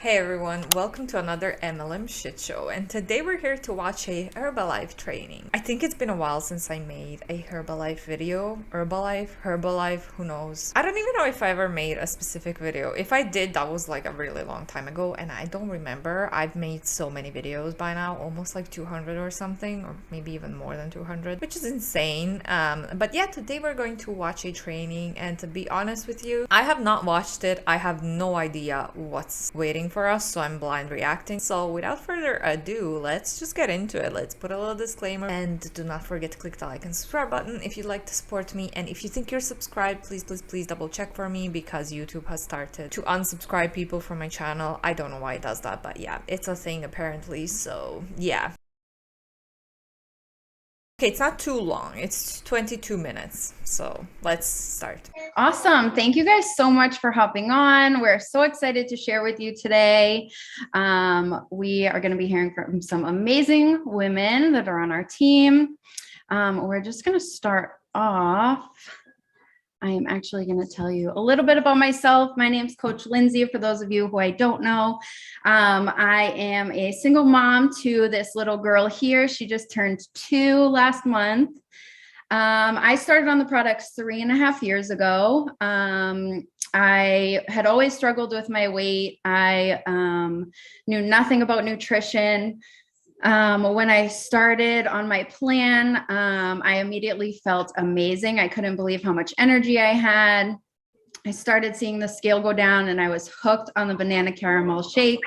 Hey everyone, welcome to another MLM shit show, and today we're here to watch a Herbalife training. I think it's been a while since I made a Herbalife video. Herbalife, who knows? I don't even know if I ever made a specific video. If I did, that was like a really long time ago, and I don't remember. I've made so many videos by now, almost like 200 or something, or maybe even more than 200, which is insane. But yeah, today we're going to watch a training, and to be honest with you, I have not watched it. I have no idea what's waiting for us, so I'm blind reacting. So without further ado, let's just get into it. Let's put a little disclaimer, and do not forget to click the like and subscribe button if you'd like to support me. And if you think you're subscribed, please double check for me, because YouTube has started to unsubscribe people from my channel. I don't know why it does that, but yeah, it's a thing apparently. So yeah. Okay, it's not too long. It's 22 minutes. So let's start. Awesome. Thank you guys so much for hopping on. We're so excited to share with you today. We are going to be hearing from some amazing women that are on our team. We're just going to start off. I am actually going to tell you a little bit about myself. My name is Coach Lindsey, for those of you who I don't know. I am a single mom to this little girl here. She just turned 2 last month. I started on the products 3.5 years ago. I had always struggled with my weight. I knew nothing about nutrition. When I started on my plan, I immediately felt amazing. I couldn't believe how much energy I had. I started seeing the scale go down, and I was hooked on the banana caramel shake.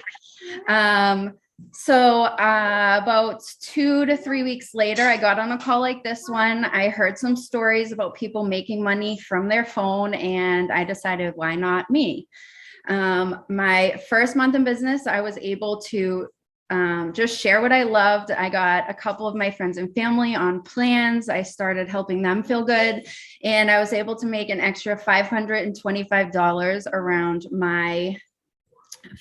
So about 2 to 3 weeks later, I got on a call like this one. I heard some stories about people making money from their phone, and I decided, why not me? My first month in business, I was able to just share what I loved. I got a couple of my friends and family on plans. I started helping them feel good, and I was able to make an extra $525 around my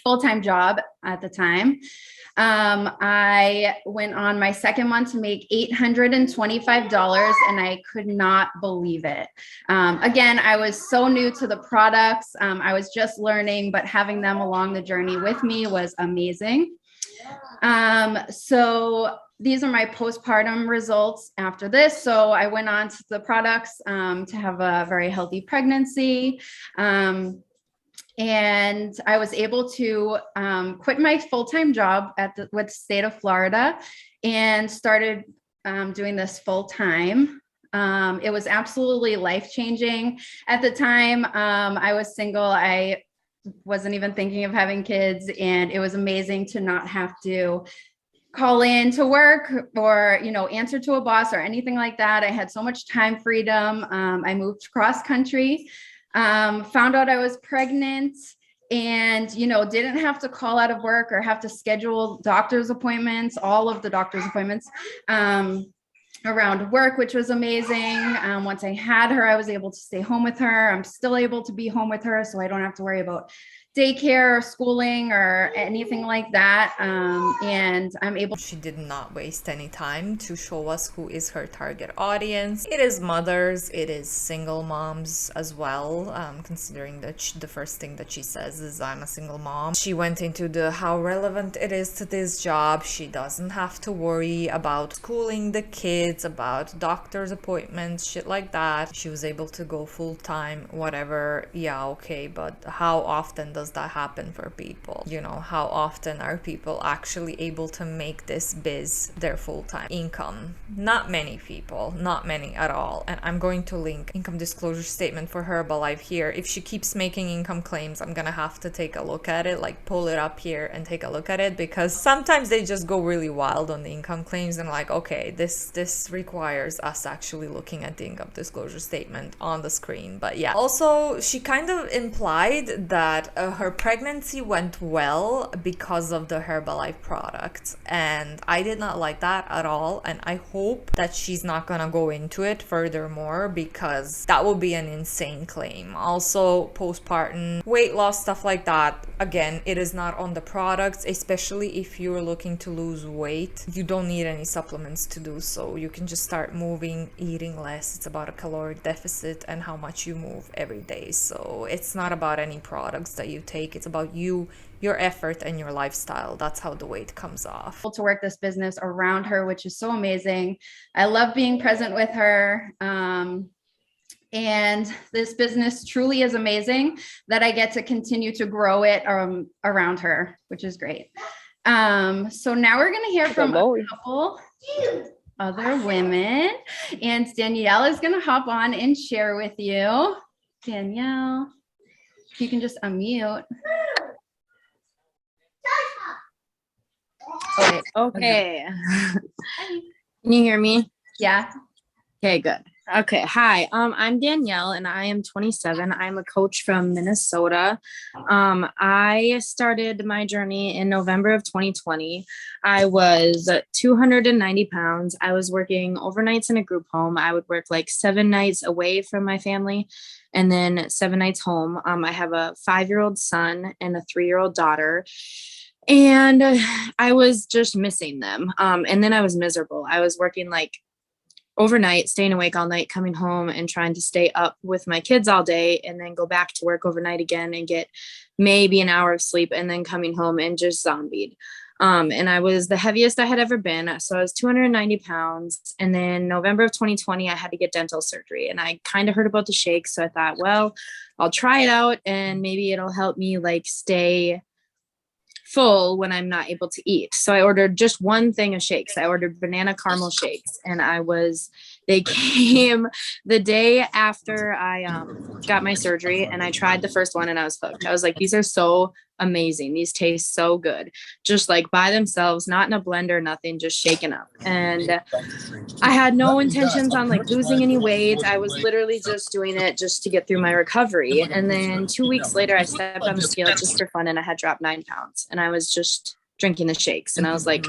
full-time job at the time. I went on my second month to make $825, and I could not believe it. Again, I was so new to the products. I was just learning, but having them along the journey with me was amazing. So these are my postpartum results after this. So I went on to the products to have a very healthy pregnancy. And I was able to quit my full-time job with the state of Florida and started doing this full-time. It was absolutely life-changing. At the time, I was single. I wasn't even thinking of having kids, and it was amazing to not have to call in to work or, answer to a boss or anything like that. I had so much time freedom. I moved cross country. Found out I was pregnant, and, didn't have to call out of work or have to schedule doctor's appointments, all of the doctor's appointments around work, which was amazing. Once I had her, I was able to stay home with her. I'm still able to be home with her, so I don't have to worry about daycare or schooling or anything like that. And I'm able. She did not waste any time to show us who is her target audience. It is mothers, it is single moms as well, considering that the first thing that she says is, I'm a single mom. She went into how relevant it is to this job. She doesn't have to worry about schooling the kids, about doctor's appointments, shit like that. She was able to go full-time, whatever. Yeah, okay, but how often does that happen for people? How often are people actually able to make this biz their full-time income? Not many people, not many at all. And I'm going to link income disclosure statement for Herbalife here. If she keeps making income claims, I'm gonna have to take a look at it, like pull it up here and take a look at it, because sometimes they just go really wild on the income claims, and like, okay, this requires us actually looking at the income disclosure statement on the screen. But yeah, also she kind of implied that her pregnancy went well because of the Herbalife product, and I did not like that at all, and I hope that she's not gonna go into it furthermore, because that would be an insane claim. Also, postpartum weight loss, stuff like that, again, it is not on the products. Especially if you're looking to lose weight, you don't need any supplements to do so. You can just start moving, eating less. It's about a caloric deficit and how much you move every day. So it's not about any products that you take. It's about you, your effort, and your lifestyle. That's how the weight comes off. To work this business around her, which is so amazing. I love being present with her. And this business truly is amazing that I get to continue to grow it around her, which is great. So now we're going to hear from a couple other women, and Danielle is going to hop on and share with you. Danielle, if you can just unmute. Okay. Can you hear me? Yeah. Okay, good. Okay. Hi. I'm Danielle and I am 27. I'm a coach from Minnesota. I started my journey in November of 2020. I was 290 pounds. I was working overnights in a group home. I would work like 7 nights away from my family and then 7 nights home. I have a 5-year-old son and a 3-year-old daughter. And I was just missing them. And then I was miserable. I was working like overnight, staying awake all night, coming home and trying to stay up with my kids all day and then go back to work overnight again and get maybe an hour of sleep and then coming home and just zombied. And I was the heaviest I had ever been. So I was 290 pounds. And then November of 2020, I had to get dental surgery and I kind of heard about the shakes. So I thought, well, I'll try it out and maybe it'll help me like stay full when I'm not able to eat. So I ordered just one thing of shakes. I ordered banana caramel shakes and they came the day after I got my surgery and I tried the first one and I was hooked. I was like, these are so amazing. These taste so good. Just like by themselves, not in a blender, nothing, just shaken up. And I had no intentions on like losing any weight. I was literally just doing it just to get through my recovery. And then 2 weeks later, I stepped on the scale just for fun and I had dropped 9 pounds and I was just drinking the shakes. And I was like,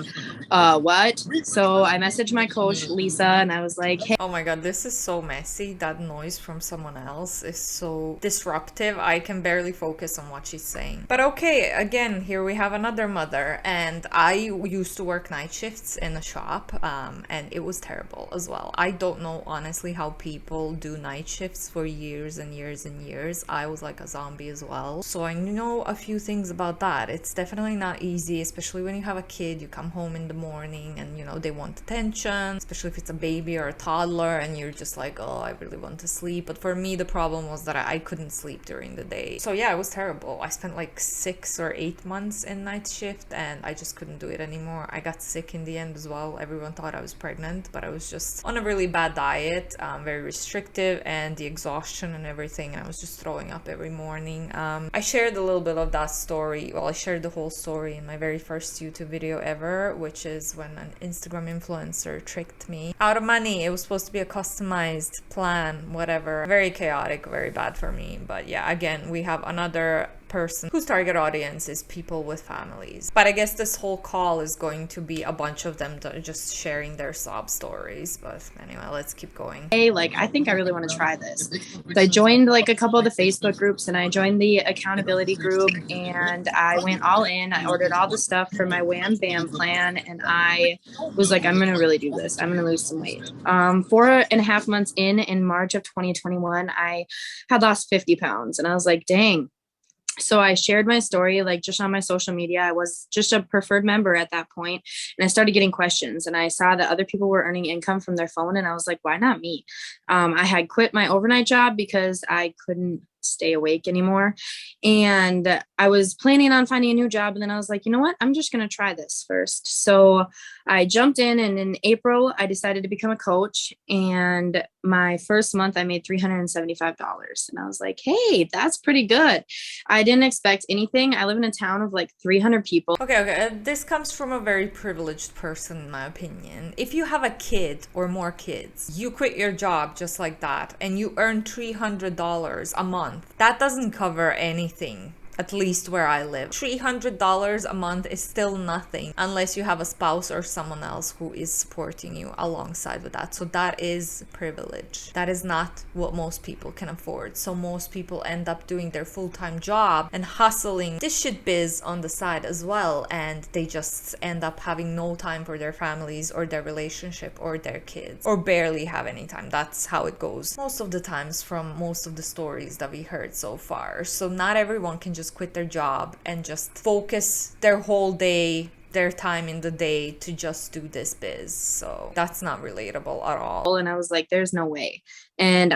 what? So I messaged my coach, Lisa, and I was like, hey. Oh my God, this is so messy. That noise from someone else is so disruptive. I can barely focus on what she's saying. But okay, again, here we have another mother. And I used to work night shifts in a shop and it was terrible as well. I don't know, honestly, how people do night shifts for years and years and years. I was like a zombie as well. So I know a few things about that. It's definitely not easy, especially when you have a kid. You come home in the morning and you know they want attention, especially if it's a baby or a toddler and you're just like, oh, I really want to sleep. But for me, the problem was that I couldn't sleep during the day. So yeah, it was terrible. I spent like 6 or 8 months in night shift and I just couldn't do it anymore. I got sick in the end as well. Everyone thought I was pregnant, but I was just on a really bad diet, very restrictive, and the exhaustion and everything, and I was just throwing up every morning. I shared a little bit of that story. Well, I shared the whole story in my very first YouTube video ever, which is when an Instagram influencer tricked me out of money. It was supposed to be a customized plan, whatever. Very chaotic, very bad for me. But yeah, again, we have another person whose target audience is people with families. But I guess this whole call is going to be a bunch of them just sharing their sob stories. But anyway, let's keep going. Hey, like, I think I really want to try this. So I joined like a couple of the Facebook groups and I joined the accountability group and I went all in. I ordered all the stuff for my Wham Bam plan and I was like, I'm going to really do this. I'm going to lose some weight. 4.5 months in March of 2021, I had lost 50 pounds and I was like, dang. So I shared my story, like just on my social media. I was just a preferred member at that point, and I started getting questions and I saw that other people were earning income from their phone. And I was like, why not me? I had quit my overnight job because I couldn't stay awake anymore. And I was planning on finding a new job. And then I was like, you know what? I'm just going to try this first. So I jumped in and in April, I decided to become a coach. And my first month I made $375. And I was like, hey, that's pretty good. I didn't expect anything. I live in a town of like 300 people. Okay. This comes from a very privileged person, in my opinion. If you have a kid or more kids, you quit your job just like that and you earn $300 a month. That doesn't cover anything. At least where I live. $300 a month is still nothing unless you have a spouse or someone else who is supporting you alongside with that. So that is privilege. That is not what most people can afford. So most people end up doing their full-time job and hustling this shit biz on the side as well, and they just end up having no time for their families or their relationship or their kids, or barely have any time. That's how it goes most of the times from most of the stories that we heard so far. So not everyone can just just quit their job and just focus their whole day, their time in the day to just do this biz. So that's not relatable at all. And I was like, there's no way. And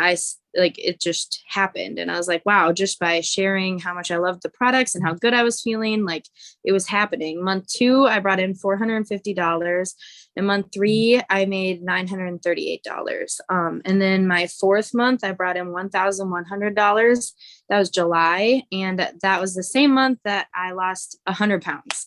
it just happened. And I was like, wow, just by sharing how much I loved the products and how good I was feeling, like it was happening. Month 2, I brought in $450. In month 3, I made $938. And then my 4th month, I brought in $1,100. That was July. And that was the same month that I lost 100 pounds.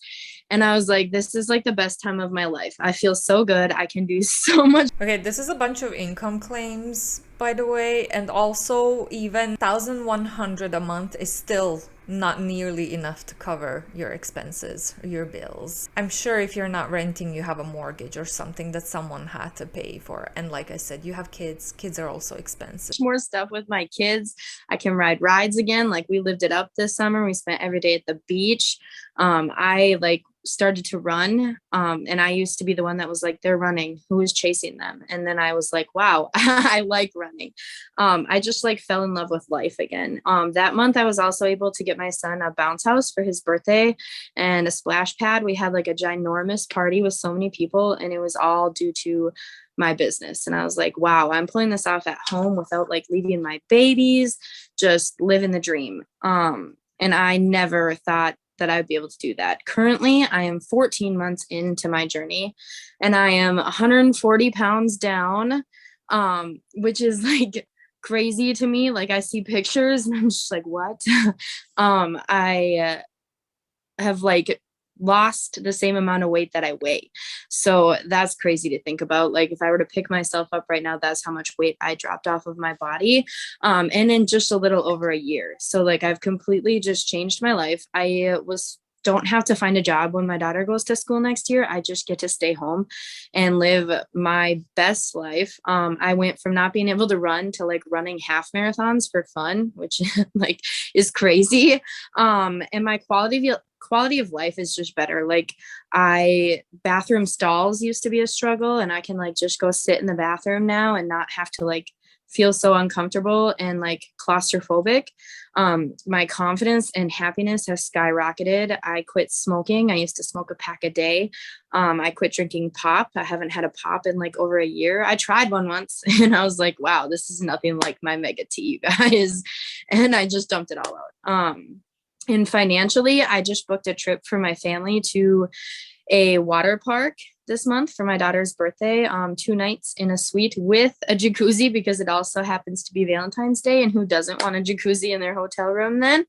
And I was like, this is like the best time of my life. I feel so good. I can do so much. Okay, this is a bunch of income claims, by the way. And also, even 1,100 a month is still not nearly enough to cover your expenses, your bills. I'm sure if you're not renting, you have a mortgage or something that someone had to pay for. And like I said, you have kids. Kids are also expensive. More stuff with my kids. I can ride rides again. Like we lived it up this summer. We spent every day at the beach. I started to run. And I used to be the one that was like, they're running, who is chasing them? And then I was like, wow, I like running. I just fell in love with life again. That month I was also able to get my son a bounce house for his birthday and a splash pad. We had a ginormous party with so many people, and it was all due to my business. And I was like, wow, I'm pulling this off at home without leaving my babies, just living the dream. And I never thought that I'd be able to do that. Currently, I am 14 months into my journey, and I am 140 pounds down, which is crazy to me. I see pictures and I'm just like, what? I have lost the same amount of weight that I weigh. So that's crazy to think about. If I were to pick myself up right now, that's how much weight I dropped off of my body. And in just a little over a year. So I've completely just changed my life. Don't have to find a job when my daughter goes to school next year. I just get to stay home and live my best life. I went from not being able to run to running half marathons for fun, which is crazy. And my quality of life is just better. Bathroom stalls used to be a struggle, and I can just go sit in the bathroom now and not have to feel so uncomfortable and claustrophobic. My confidence and happiness has skyrocketed. I quit smoking. I used to smoke a pack a day. I quit drinking pop. I haven't had a pop in over a year. I tried one once and I was like, wow, this is nothing like my mega tea, you guys. And I just dumped it all out. And financially, I just booked a trip for my family to a water park this month for my daughter's birthday, 2 nights in a suite with a jacuzzi, because it also happens to be Valentine's Day, and who doesn't want a jacuzzi in their hotel room then?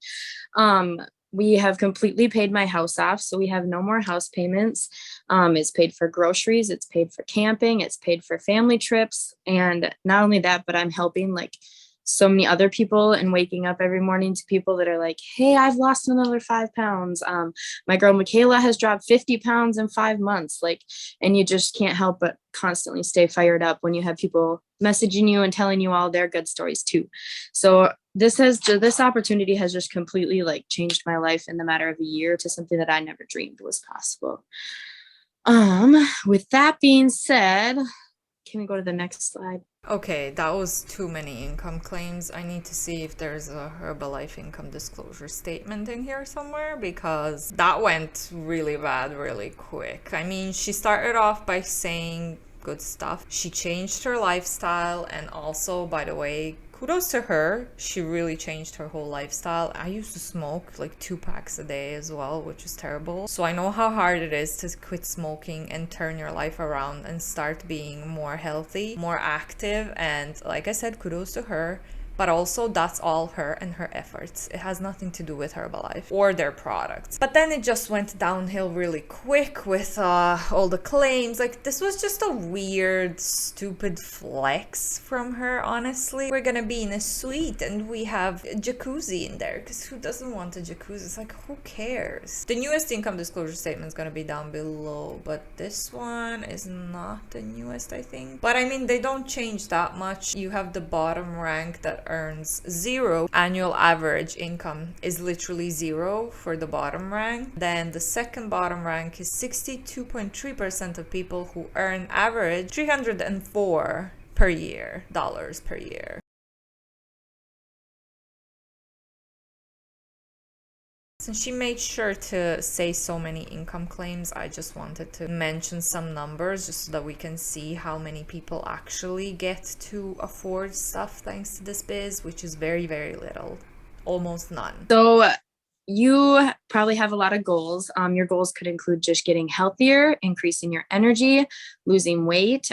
We have completely paid my house off, so we have no more house payments. It's paid for groceries, it's paid for camping, it's paid for family trips. And not only that, but I'm helping so many other people and waking up every morning to people that are like, hey, I've lost another 5 pounds. My girl Michaela has dropped 50 pounds in 5 months. And you just can't help but constantly stay fired up when you have people messaging you and telling you all their good stories too. So this opportunity has just completely changed my life in the matter of a year to something that I never dreamed was possible. With that being said, can we go to the next slide? Okay, that was too many income claims. I need to see if there's a Herbalife income disclosure statement in here somewhere, because that went really bad really quick. I mean, she started off by saying good stuff. She changed her lifestyle, and also, by the way, kudos to her. She really changed her whole lifestyle. I used to smoke 2 packs a day as well, which is terrible. So I know how hard it is to quit smoking and turn your life around and start being more healthy, more active. And like I said, kudos to her. But also, that's all her and her efforts. It has nothing to do with Herbalife or their products. But then it just went downhill really quick with all the claims. This was just a weird, stupid flex from her, honestly. We're gonna be in a suite and we have a jacuzzi in there, because who doesn't want a jacuzzi? It's who cares? The newest income disclosure statement is gonna be down below, but this one is not the newest, I think. But I mean, they don't change that much. You have the bottom rank that earns 0. Annual average income is literally 0 for the bottom rank. Then the second bottom rank is 62.3% of people who earn average $304 per year, dollars per year. Since she made sure to say so many income claims, I just wanted to mention some numbers just so that we can see how many people actually get to afford stuff thanks to this biz, which is very, very little. Almost none. So you probably have a lot of goals. Your goals could include just getting healthier, increasing your energy, losing weight,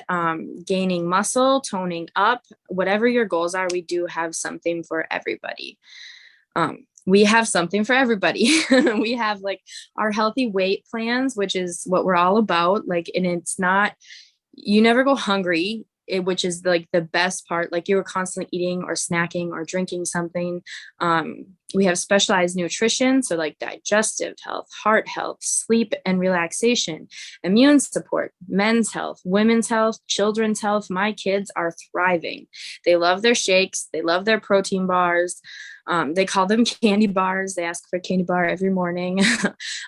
gaining muscle, toning up, whatever your goals are. We do have something for everybody. We have something for everybody. We have like our healthy weight plans, which is what we're all about. Like, and it's not, you never go hungry, which is like the best part. Like, you were constantly eating or snacking or drinking something. We have specialized nutrition. So like digestive health, heart health, sleep and relaxation, immune support, men's health, women's health, children's health. My kids are thriving. They love their shakes. They love their protein bars. They call them candy bars. They ask for a candy bar every morning.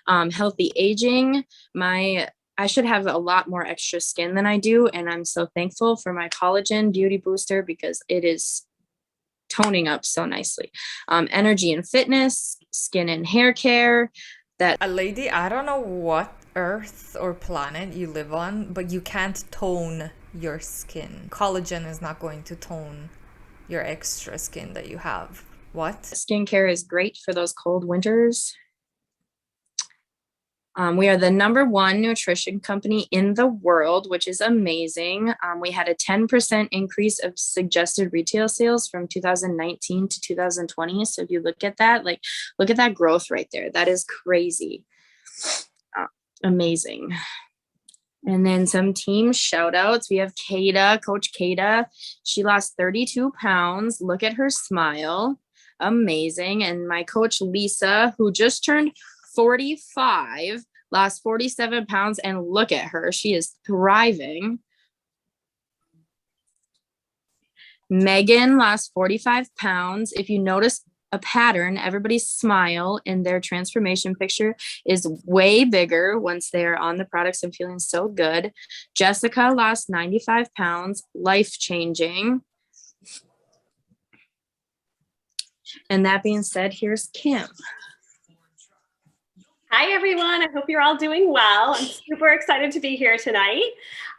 Healthy aging. I should have a lot more extra skin than I do. And I'm so thankful for my collagen beauty booster because it is toning up so nicely. Energy and fitness, skin and hair care. A lady, I don't know what earth or planet you live on, but you can't tone your skin. Collagen is not going to tone your extra skin that you have. What? Skincare is great for those cold winters. We are the #1 nutrition company in the world, which is amazing. We had a 10% increase of suggested retail sales from 2019 to 2020. So if you look at that, like, look at that growth right there. That is crazy. Amazing. And then some team shout outs. We have Kada, Coach Kada. She lost 32 pounds. Look at her smile. Amazing. And my coach Lisa, who just turned 45, lost 47 pounds, and look at her. She is thriving. Megan lost 45 pounds. If you notice a pattern, everybody's smile in their transformation picture is way bigger once they're on the products and feeling so good. Jessica lost 95 pounds, life-changing. And that being said, here's Kim. Hi, everyone. I hope you're all doing well. I'm super excited to be here tonight.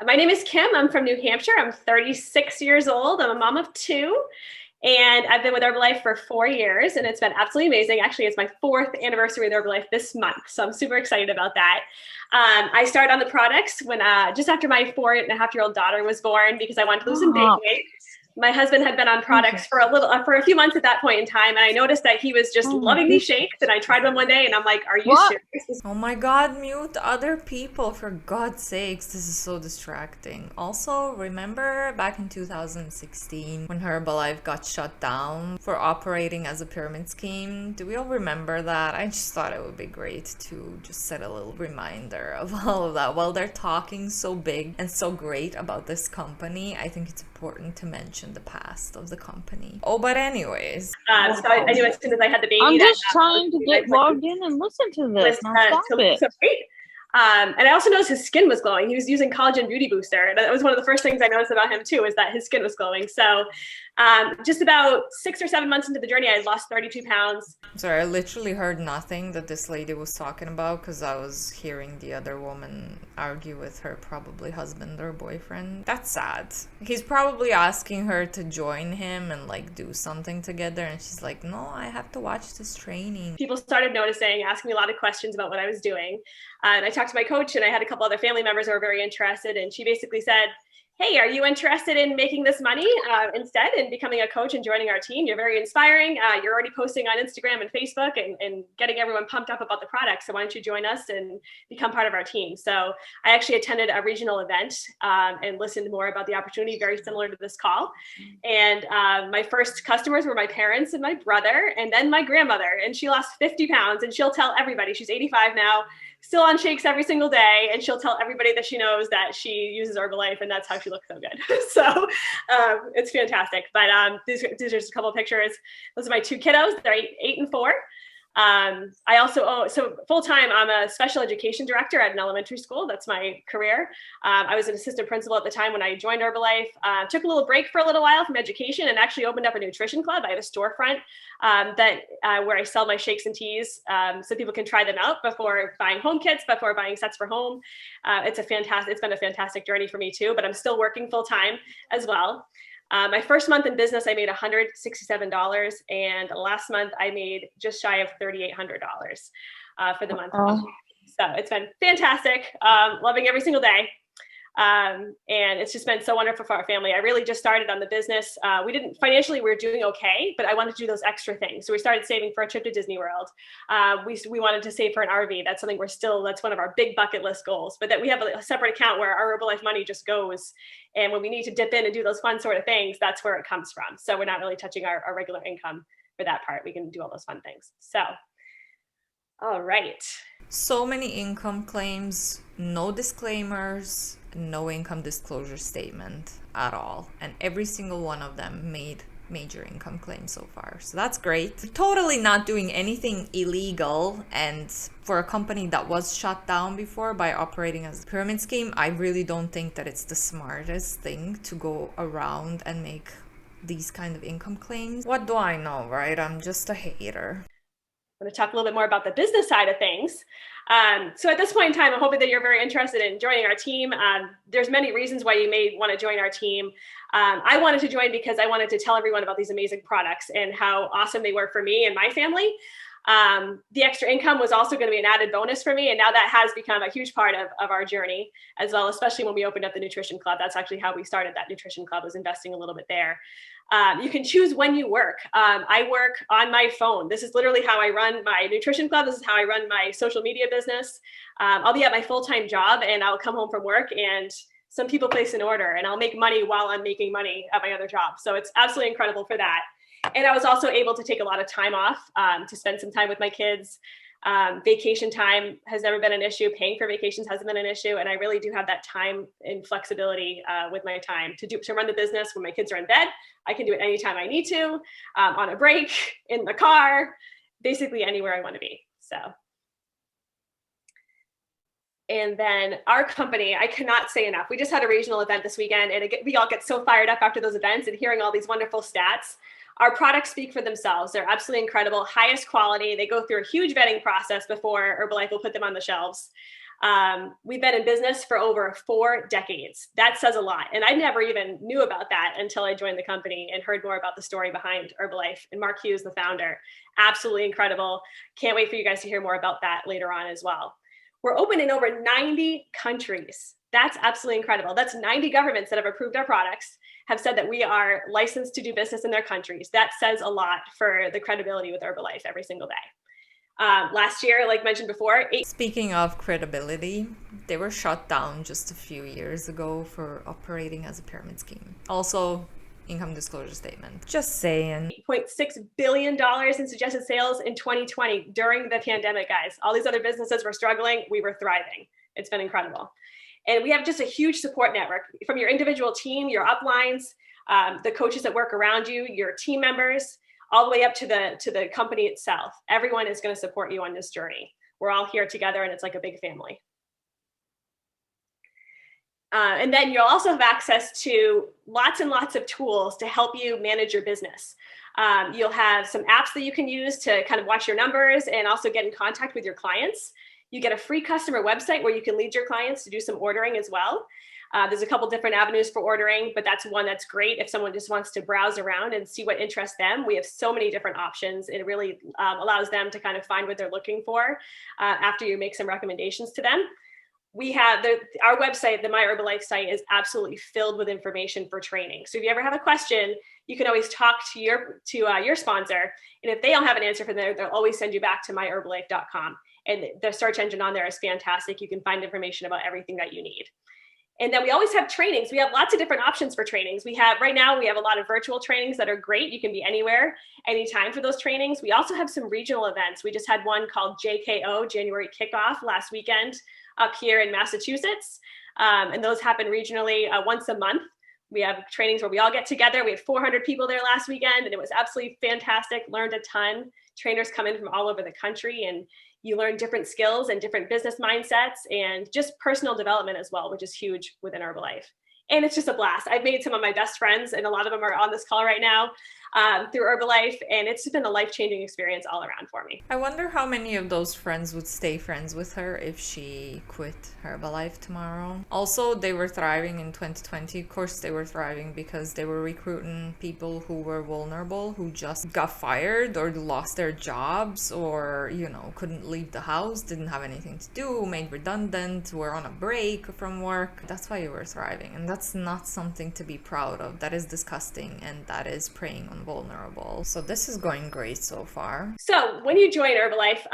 My name is Kim. I'm from New Hampshire. I'm 36 years old. I'm a mom of 2, and I've been with Herbalife for 4 years, and it's been absolutely amazing. Actually, it's my 4th anniversary with Herbalife this month, so I'm super excited about that. I started on the products when just after my 4.5-year-old daughter was born because I wanted to lose some baby weight. My husband had been on products for a few months at that point in time, and I noticed that he was just loving these shakes, and I tried them one day, and I'm like, are you serious? Oh my god, mute other people, for God's sakes. This is so distracting. Also, remember back in 2016 when Herbalife got shut down for operating as a pyramid scheme? Do we all remember that? I just thought it would be great to just set a little reminder of all of that. While they're talking so big and so great about this company, I think it's important to mention the past of the company. Oh, but anyways. So I knew as soon as I had the baby. I'm just trying to get logged in and listen to this. Now stop it. So great. And I also noticed his skin was glowing. He was using collagen beauty booster. And that was one of the first things I noticed about him too, is that his skin was glowing. So just about 6 or 7 months into the journey, I lost 32 pounds. Sorry, I literally heard nothing that this lady was talking about because I was hearing the other woman argue with her probably husband or boyfriend. That's sad. He's probably asking her to join him and like do something together, and she's like, no, I have to watch this training. People started noticing, asking me a lot of questions about what I was doing. And I talked to my coach, and I had a couple other family members who were very interested, and she basically said, hey, are you interested in making this money instead and becoming a coach and joining our team? You're very inspiring. You're already posting on Instagram and Facebook and getting everyone pumped up about the product. So why don't you join us and become part of our team? So I actually attended a regional event and listened more about the opportunity, very similar to this call. And my first customers were my parents and my brother, and then my grandmother. And she lost 50 pounds, and she'll tell everybody, she's 85 now, still on shakes every single day, and she'll tell everybody that she knows that she uses Herbalife, and that's how she looks so good. So it's fantastic. But these are just a couple of pictures. Those are my 2 kiddos. They're 8 and 4. I also so full-time, I'm a special education director at an elementary school. That's my career. I was an assistant principal at the time when I joined Herbalife. Took a little break for a little while from education and actually opened up a nutrition club. I have a storefront where I sell my shakes and teas so people can try them out before buying home kits, before buying sets for home. It's been a fantastic journey for me too, but I'm still working full-time as well. My first month in business, I made $167, and last month I made just shy of $3,800 for the month. So it's been fantastic, loving every single day. And it's just been so wonderful for our family. I really just started on the business. Financially, we were doing okay, but I wanted to do those extra things. So we started saving for a trip to Disney World. We wanted to save for an RV. That's something that's one of our big bucket list goals, but that we have a separate account where our Herbalife money just goes. And when we need to dip in and do those fun sort of things, that's where it comes from. So we're not really touching our regular income for that part. We can do all those fun things. So, all right. So many income claims, no disclaimers, no income disclosure statement at all. And every single one of them made major income claims so far. So that's great. Totally not doing anything illegal. And for a company that was shut down before by operating as a pyramid scheme, I really don't think that it's the smartest thing to go around and make these kind of income claims. What do I know, right? I'm just a hater. I'm going to talk a little bit more about the business side of things. So at this point in time, I'm hoping that you're very interested in joining our team. There's many reasons why you may want to join our team. I wanted to join because I wanted to tell everyone about these amazing products and how awesome they were for me and my family. The extra income was also going to be an added bonus for me. And now that has become a huge part of our journey as well, especially when we opened up the nutrition club. That's actually how we started that nutrition club, was investing a little bit there. You can choose when you work. I work on my phone. This is literally how I run my nutrition club. This is how I run my social media business. I'll be at my full-time job and I'll come home from work and some people place an order and I'll make money while I'm making money at my other job. So it's absolutely incredible for that. And I was also able to take a lot of time off to spend some time with my kids. Vacation time has never been an issue. Paying for vacations hasn't been an issue. And I really do have that time and flexibility with my time to run the business. When my kids are in bed, I can do it anytime I need to, on a break, in the car, basically anywhere I want to be. So. And then our company, I cannot say enough. We just had a regional event this weekend and we all get so fired up after those events and hearing all these wonderful stats. Our products speak for themselves. They're absolutely incredible, highest quality. They go through a huge vetting process before Herbalife will put them on the shelves. We've been in business for over 4 decades. That says a lot. And I never even knew about that until I joined the company and heard more about the story behind Herbalife. And Mark Hughes, the founder, absolutely incredible. Can't wait for you guys to hear more about that later on as well. We're open in over 90 countries. That's absolutely incredible. That's 90 governments that have approved our products, have said that we are licensed to do business in their countries. That says a lot for the credibility with Herbalife every single day. Last year, like mentioned before, Speaking of credibility, they were shut down just a few years ago for operating as a pyramid scheme. Also, income disclosure statement. Just saying. $8.6 billion in suggested sales in 2020 during the pandemic, guys. All these other businesses were struggling. We were thriving. It's been incredible. And we have just a huge support network from your individual team, your uplines, the coaches that work around you, your team members, all the way up to the company itself. Everyone is going to support you on this journey. We're all here together and it's like a big family. And then you'll also have access to lots and lots of tools to help you manage your business. You'll have some apps that you can use to kind of watch your numbers and also get in contact with your clients. You get a free customer website where you can lead your clients to do some ordering as well. There's a couple different avenues for ordering, but that's one that's great if someone just wants to browse around and see what interests them. We have so many different options. It really allows them to kind of find what they're looking for after you make some recommendations to them. We have our website, the My Herbalife site, is absolutely filled with information for training. So if you ever have a question, you can always talk to your sponsor. And if they don't have an answer for them, they'll always send you back to myherbalife.com. And the search engine on there is fantastic. You can find information about everything that you need. And then we always have trainings. We have lots of different options for trainings. Right now, we have a lot of virtual trainings that are great. You can be anywhere, anytime for those trainings. We also have some regional events. We just had one called JKO, January Kickoff, last weekend up here in Massachusetts. And those happen regionally once a month. We have trainings where we all get together. We had 400 people there last weekend, and it was absolutely fantastic. Learned a ton. Trainers come in from all over the country, and you learn different skills and different business mindsets and just personal development as well, which is huge within Herbalife. And it's just a blast. I've made some of my best friends, and a lot of them are on this call right now through Herbalife. And it's been a life-changing experience all around for me. I wonder how many of those friends would stay friends with her if she quit Herbalife tomorrow. Also, they were thriving in 2020. Of course, they were thriving because they were recruiting people who were vulnerable, who just got fired or lost their jobs or, you know, couldn't leave the house, didn't have anything to do, made redundant, were on a break from work. That's why you were thriving. And that's not something to be proud of. That is disgusting, and that is preying on vulnerable. So this is going great so far. So when you join Herbalife,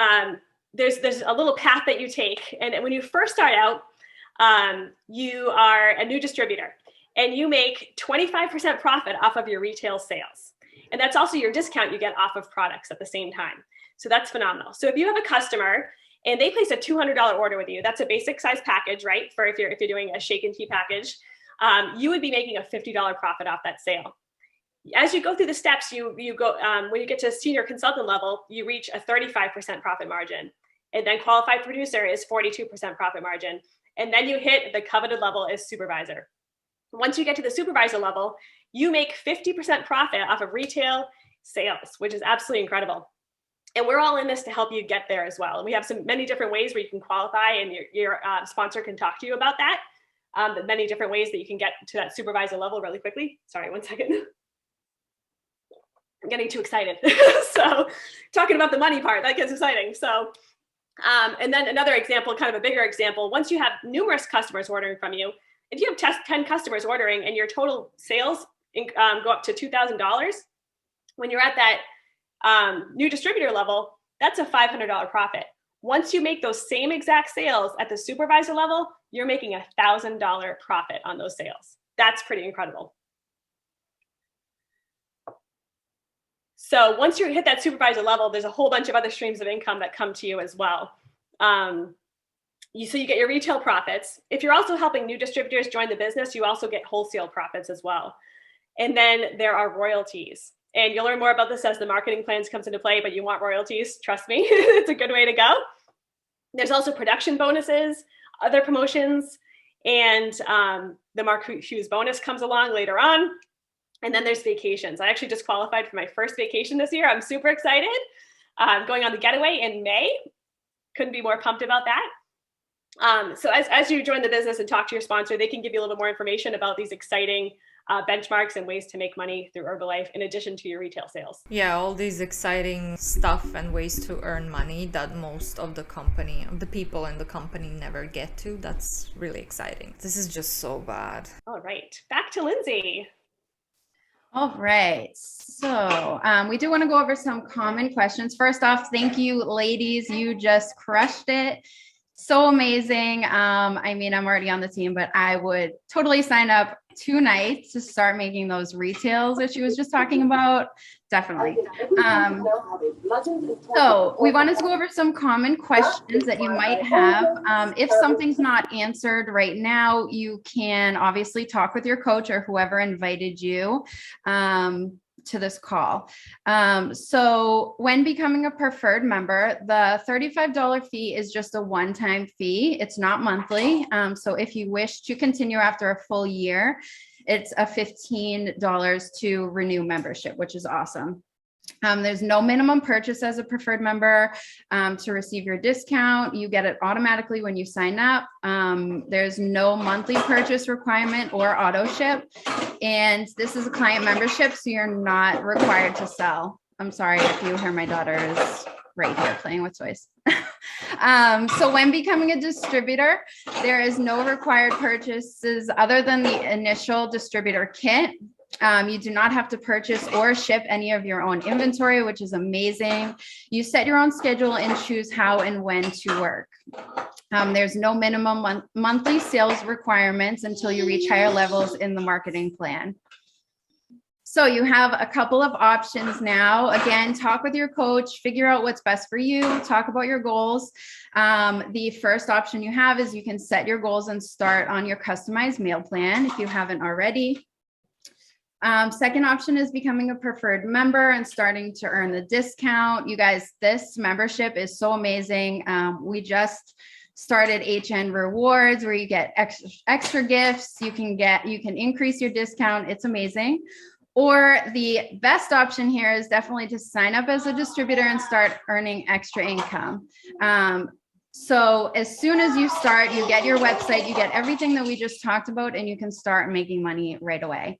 there's a little path that you take. And when you first start out, you are a new distributor and you make 25% profit off of your retail sales. And that's also your discount you get off of products at the same time. So that's phenomenal. So if you have a customer and they place a $200 order with you, that's a basic size package, right? For if you're doing a shake and tea package, you would be making a $50 profit off that sale. As you go through the steps, you go when you get to senior consultant level, you reach a 35% profit margin. And then qualified producer is 42% profit margin. And then you hit the coveted level as supervisor. Once you get to the supervisor level, you make 50% profit off of retail sales, which is absolutely incredible. And we're all in this to help you get there as well. And we have many different ways where you can qualify, and your sponsor can talk to you about that. Many different ways that you can get to that supervisor level really quickly. Sorry, one second. I'm getting too excited. So talking about the money part, that gets exciting. So, and then another example, kind of a bigger example, once you have numerous customers ordering from you, if you have 10 customers ordering and your total sales go up to $2,000, when you're at that new distributor level, that's a $500 profit. Once you make those same exact sales at the supervisor level, you're making a $1,000 profit on those sales. That's pretty incredible. So once you hit that supervisor level, there's a whole bunch of other streams of income that come to you as well. So you get your retail profits. If you're also helping new distributors join the business, you also get wholesale profits as well. And then there are royalties. And you'll learn more about this as the marketing plans comes into play, but you want royalties, trust me, it's a good way to go. There's also production bonuses, other promotions, and the Mark Hughes bonus comes along later on. And then there's vacations. I actually just qualified for my first vacation this year. I'm super excited. I'm going on the getaway in May. Couldn't be more pumped about that. So as you join the business and talk to your sponsor, they can give you a little bit more information about these exciting benchmarks and ways to make money through Herbalife in addition to your retail sales. Yeah, all these exciting stuff and ways to earn money that most of the people in the company never get to. That's really exciting. This is just so bad. All right, back to Lindsey. All right. So we do want to go over some common questions. First off, thank you, ladies. You just crushed it. So amazing. I mean, I'm already on the team, but I would totally sign up tonight to start making those retails that she was just talking about. Definitely. So we wanted to go over some common questions that you might have. If something's not answered right now, you can obviously talk with your coach or whoever invited you to this call. So when becoming a preferred member, the $35 fee is just a one-time fee. It's not monthly. So if you wish to continue after a full year, it's a $15 to renew membership, which is awesome. There's no minimum purchase as a preferred member to receive your discount. You get it automatically when you sign up. There's no monthly purchase requirement or auto ship. And this is a client membership, so you're not required to sell. I'm sorry if you hear my daughter is right here playing with toys. So when becoming a distributor, there is no required purchases other than the initial distributor kit. You do not have to purchase or ship any of your own inventory, which is amazing. You set your own schedule and choose how and when to work. There's no minimum monthly sales requirements until you reach higher levels in the marketing plan. So you have a couple of options now. Again, talk with your coach, figure out what's best for you, talk about your goals. The first option you have is you can set your goals and start on your customized meal plan if you haven't already. Second option is becoming a preferred member and starting to earn the discount. You guys, this membership is so amazing. We just started HN rewards where you get extra gifts. You can increase your discount. It's amazing. Or the best option here is definitely to sign up as a distributor and start earning extra income. So as soon as you start, you get your website, you get everything that we just talked about, and you can start making money right away.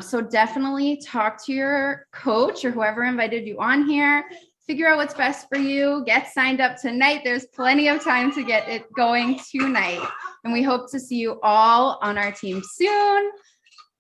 So definitely talk to your coach or whoever invited you on here. Figure out what's best for you. Get signed up tonight. There's plenty of time to get it going tonight. And we hope to see you all on our team soon.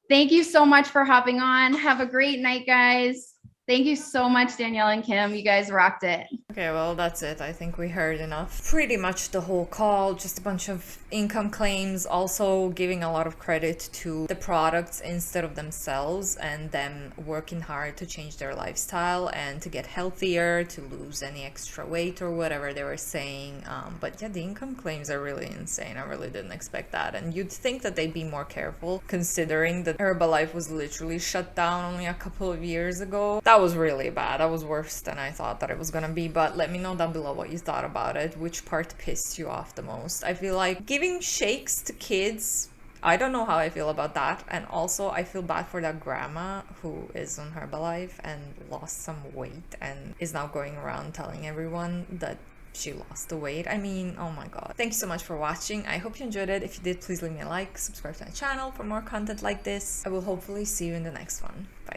Thank you so much for hopping on. Have a great night, guys. Thank you so much, Danielle and Kim. You guys rocked it. Okay, well, that's it. I think we heard enough. Pretty much the whole call, just a bunch of income claims, also giving a lot of credit to the products instead of themselves and them working hard to change their lifestyle and to get healthier, to lose any extra weight or whatever they were saying. But yeah, the income claims are really insane. I really didn't expect that. And you'd think that they'd be more careful considering that Herbalife was literally shut down only a couple of years ago. That was really bad. That was worse than I thought that it was gonna be. But let me know down below what you thought about it. Which part pissed you off the most? I feel like giving shakes to kids, I don't know how I feel about that. And also I feel bad for that grandma who is on Herbalife and lost some weight and is now going around telling everyone that she lost the weight. I mean, oh my god. Thank you so much for watching. I hope you enjoyed it. If you did, please leave me a like, subscribe to my channel for more content like this. I will hopefully see you in the next one. Bye.